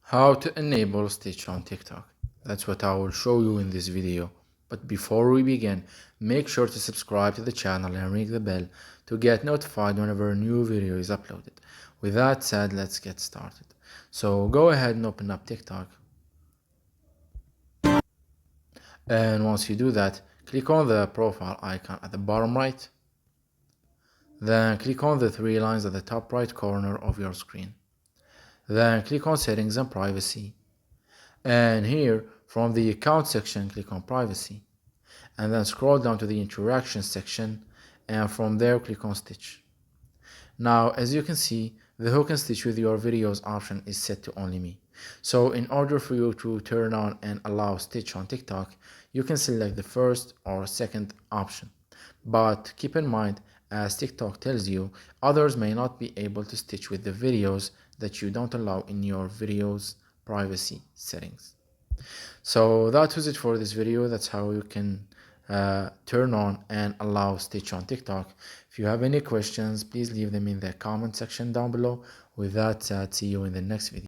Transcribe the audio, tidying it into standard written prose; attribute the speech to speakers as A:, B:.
A: How to enable Stitch on TikTok. That's what I will show you in this video. But before we begin, make sure to subscribe to the channel and ring the bell to get notified whenever a new video is uploaded. With that said, let's get started. So go ahead and open up TikTok. And once you do that, click on the profile icon at the bottom right. Then click on the three lines at the top right corner of your screen. Then click on Settings and Privacy. And here, from the account section, click on privacy and then scroll down to the interaction section, and from there click on Stitch. Now, as you can see, the hook and stitch with your videos option is set to only me. So in order for you to turn on and allow Stitch on TikTok, you can select the first or second option. But keep in mind, as TikTok tells you, others may not be able to stitch with the videos that you don't allow in your videos privacy settings. So that was it for this video. That's how you can turn on and allow Stitch on TikTok. If you have any questions, please leave them in the comment section down below. With that said, see you in the next video.